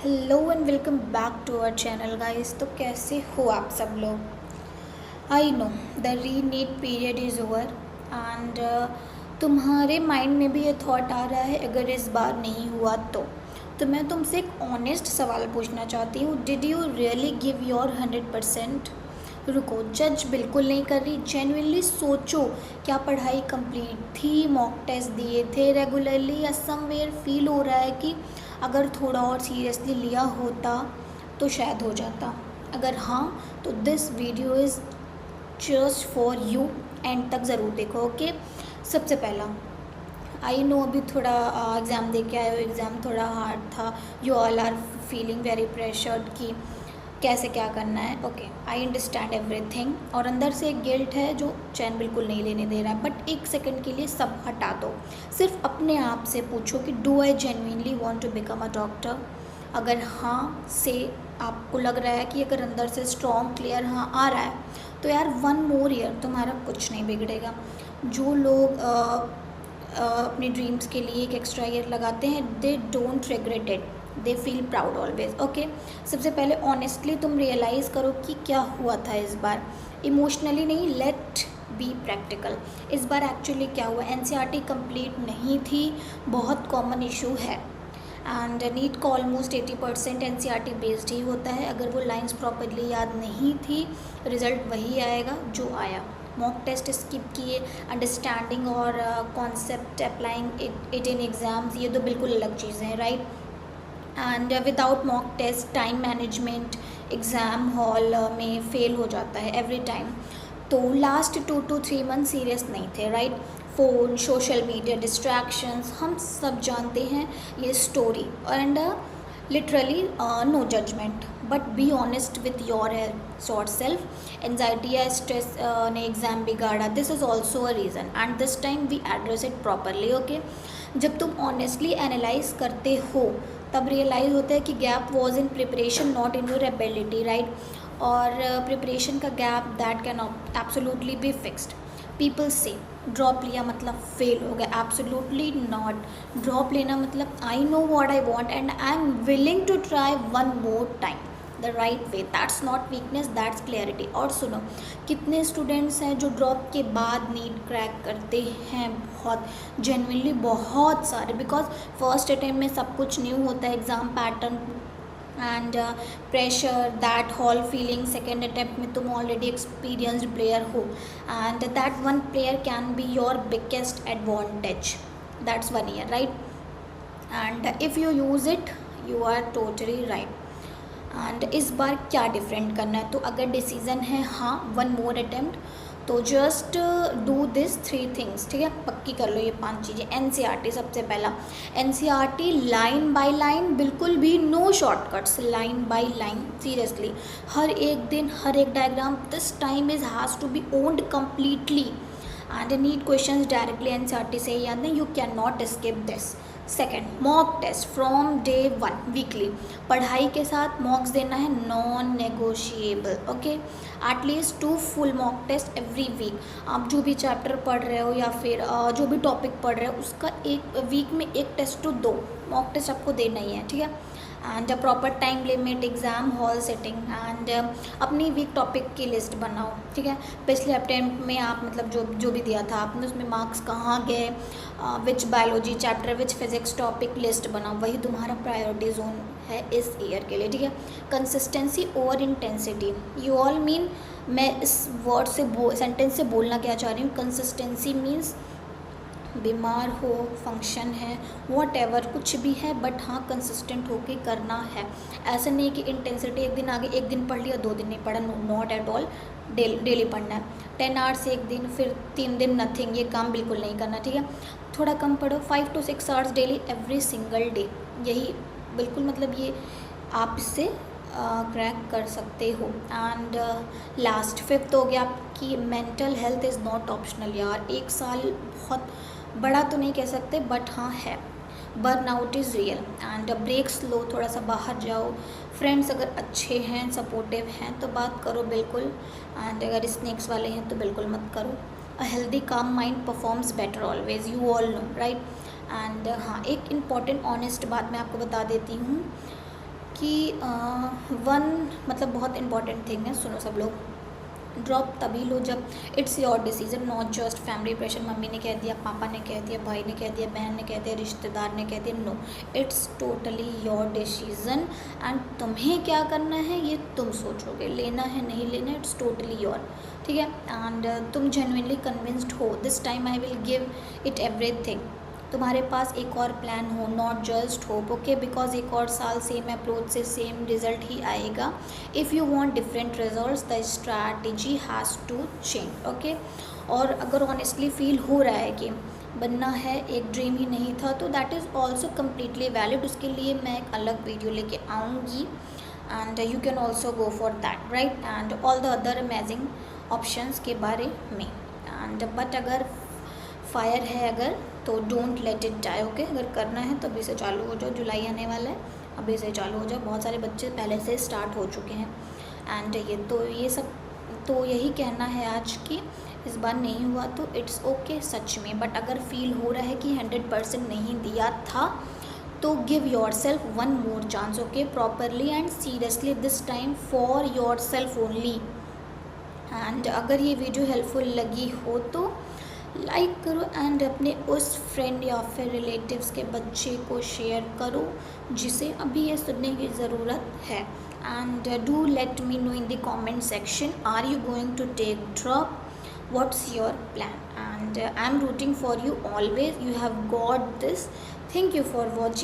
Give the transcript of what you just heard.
Hello and welcome back to our channel guys. तो कैसे हो आप सब लोग। I know the re NEET period is over and तुम्हारे माइंड में भी ये थॉट आ रहा है अगर इस बार नहीं हुआ तो मैं तुमसे एक ऑनेस्ट सवाल पूछना चाहती हूँ। Did you really give your 100%। रुको, जज बिल्कुल नहीं कर रही, जेन्युइनली सोचो, क्या पढ़ाई कंप्लीट थी, मॉक टेस्ट दिए थे रेगुलरली, या समवेयर फील हो रहा है कि अगर थोड़ा और सीरियसली लिया होता तो शायद हो जाता। अगर हाँ तो this video is just for you, and तक ज़रूर देखो। ओके, सबसे पहला, आई नो अभी थोड़ा एग्ज़ाम दे के आए हो, एग्ज़ाम थोड़ा हार्ड था, you all are feeling very pressured कि कैसे क्या करना है। ओके, आई अंडरस्टैंड एवरीथिंग, और अंदर से एक गिल्ट है जो चैन बिल्कुल नहीं लेने दे रहा है। बट एक सेकंड के लिए सब हटा दो, सिर्फ अपने आप से पूछो कि do I genuinely want to become a doctor. अगर हाँ से आपको लग रहा है कि अगर अंदर से स्ट्रॉन्ग क्लियर हाँ आ रहा है तो यार 1 more ईयर तुम्हारा कुछ नहीं बिगड़ेगा। जो लोग अपने ड्रीम्स के लिए एक एक्स्ट्रा ईयर लगाते हैं, they don't regret it, they feel proud always. Okay, सबसे पहले ऑनेस्टली तुम रियलाइज़ करो कि क्या हुआ था इस बार, इमोशनली नहीं, लेट बी प्रैक्टिकल। इस बार एक्चुअली क्या हुआ, एनसीईआरटी कंप्लीट नहीं थी, बहुत कॉमन इशू है, एंड नीट का ऑलमोस्ट 80% एनसीईआरटी बेस्ड ही होता है। अगर वो लाइंस प्रॉपरली याद नहीं थी, रिज़ल्ट वही आएगा जो आया। मॉक टेस्ट स्किप किए, अंडरस्टैंडिंग और concept applying it in exams, ये तो बिल्कुल अलग चीज़ें हैं, right. And without mock test time management exam hall में फेल हो जाता है एवरी टाइम। तो लास्ट 2 to 3 मंथ सीरियस नहीं थे, right. Phone, social media, distractions, हम सब जानते हैं ये story, and literally no judgement, but be honest with your yourself. Anxiety या स्ट्रेस ने एग्ज़ाम बिगाड़ा, this is also a reason, and this time we address it properly. Okay, जब तुम ऑनेस्टली एनालाइज करते हो तब रियलाइज़ होता है कि gap was in preparation, not in your ability, right. और प्रिपरेशन का gap that can absolutely be fixed. People से ड्रॉप लिया मतलब फेल हो गया, एब्सोल्युटली नॉट। ड्रॉप लेना मतलब I know what I want and I am willing to try 1 more time the right way, that's not weakness, that's clarity. और सुनो, कितने स्टूडेंट्स हैं जो ड्रॉप के बाद नीट क्रैक करते हैं, बहुत जेन्युइनली बहुत सारे, बिकॉज फर्स्ट अटेम्प्ट में सब कुछ न्यू होता है, exam pattern and pressure, that hall feeling. Second attempt में तुम ऑलरेडी एक्सपीरियंस्ड प्लेयर हो, and that one player can be your biggest advantage, that's 1 year, right. And if you use it you are totally right. And इस बार क्या different करना है, तो अगर डिसीज़न है हाँ 1 more अटैम्प्ट, तो जस्ट डू दिस 3 थिंग्स, ठीक है, पक्की कर लो ये 5 चीज़ें। एनसीईआरटी सबसे पहला, एनसीईआरटी लाइन बाय लाइन, बिल्कुल भी no shortcuts, line by line, seriously हर एक दिन हर एक diagram, this time is has to be owned completely, and NEET questions directly NCERT से ही आते हैं, you can not escape this. Second, mock test from day 1 weekly, पढ़ाई के साथ मॉक्स देना है, non negotiable. Okay, at least 2 full mock test every week. आप जो भी चैप्टर पढ़ रहे हो या फिर जो भी टॉपिक पढ़ रहे हो उसका एक वीक में 1 टेस्ट to 2 मॉक टेस्ट आपको देना ही है, ठीक है। And proper time limit, exam hall setting, and अपनी वीक टॉपिक की लिस्ट बनाओ, ठीक है। पिछले अटेम्प्ट में आप मतलब जो भी दिया था आपने उसमें मार्क्स कहाँ गए, विच बायोलॉजी चैप्टर, विच फिजिक्स टॉपिक, लिस्ट बनाओ, वही तुम्हारा प्रायोरिटी जोन है इस ईयर के लिए, ठीक है। Consistency over intensity, you all mean, मैं इस वर्ड से सेंटेंस से बोलना क्या चाह रही हूँ, कंसिस्टेंसी मीन्स बीमार हो, फंक्शन है, वॉट एवर कुछ भी है, बट हाँ कंसिस्टेंट होके करना है। ऐसा नहीं कि इंटेंसिटी एक दिन आगे, एक दिन पढ़ लिया 2 दिन नहीं पढ़ा, नॉट एट ऑल, डेली पढ़ना है। 10 आवर्स एक दिन, फिर 3 दिन नथिंग, ये काम बिल्कुल नहीं करना, ठीक है। थोड़ा कम पढ़ो, 5 to 6 hours daily every single day, यही बिल्कुल मतलब ये आप इससे क्रैक कर सकते हो। एंड लास्ट 5th हो गया आपकी mental health is not optional. यार 1 साल बहुत बड़ा तो नहीं कह सकते, बट हाँ है, burn out is real, and breaks लो, थोड़ा सा बाहर जाओ, फ्रेंड्स अगर अच्छे हैं, सपोर्टिव हैं तो बात करो बिल्कुल, एंड अगर स्नैक्स वाले हैं तो बिल्कुल मत करो। अ हेल्दी काम mind performs better always, you all know, right. And हाँ, एक इम्पॉर्टेंट ऑनेस्ट बात मैं आपको बता देती हूँ कि वन मतलब बहुत इंपॉर्टेंट थिंग है, सुनो सब लोग, ड्रॉप तभी लो जब it's your decision, not just family pressure, mummy ने कह दिया, पापा ने कह दिया, भाई ने कह दिया, बहन ने कह दिया, रिश्तेदार ने कह दिया, no, it's totally your decision and तुम्हें क्या करना है ये तुम सोचोगे, लेना है नहीं लेना, इट्स टोटली योर, ठीक है। एंड तुम जेन्युइनली कन्विंस्ड हो, this time I will give it everything, तुम्हारे पास एक और प्लान हो, not just hope, okay, because एक और साल सेम अप्रोच से सेम रिजल्ट ही आएगा। If you want different results the strategy has to change, okay. और अगर ऑनेस्टली फील हो रहा है कि बनना है एक ड्रीम ही नहीं था, तो that is also completely valid, उसके लिए मैं एक अलग वीडियो लेके आऊँगी and you can also go for that, right, and all the other amazing options के बारे में। एंड बट अगर फायर है अगर, तो don't let it die, okay. अगर करना है तो अभी से चालू हो जाओ, जुलाई आने वाला है, अभी से चालू हो जाओ, बहुत सारे बच्चे पहले से स्टार्ट हो चुके हैं। एंड ये सब तो यही कहना है आज कि इस बार नहीं हुआ तो इट्स ओके सच में, बट अगर फील हो रहा है कि 100% नहीं दिया था तो give your self one more chance, okay, properly and seriously, this time for your self only. And अगर ये वीडियो हेल्पफुल लगी हो तो लाइक करो एंड अपने उस फ्रेंड या फिर रिलेटिव्स के बच्चे को शेयर करो जिसे अभी ये सुनने की ज़रूरत है। And do let me know in the comment section, are you going to take drop, what's your plan, and I am rooting for you always, you have got this, thank you for watching.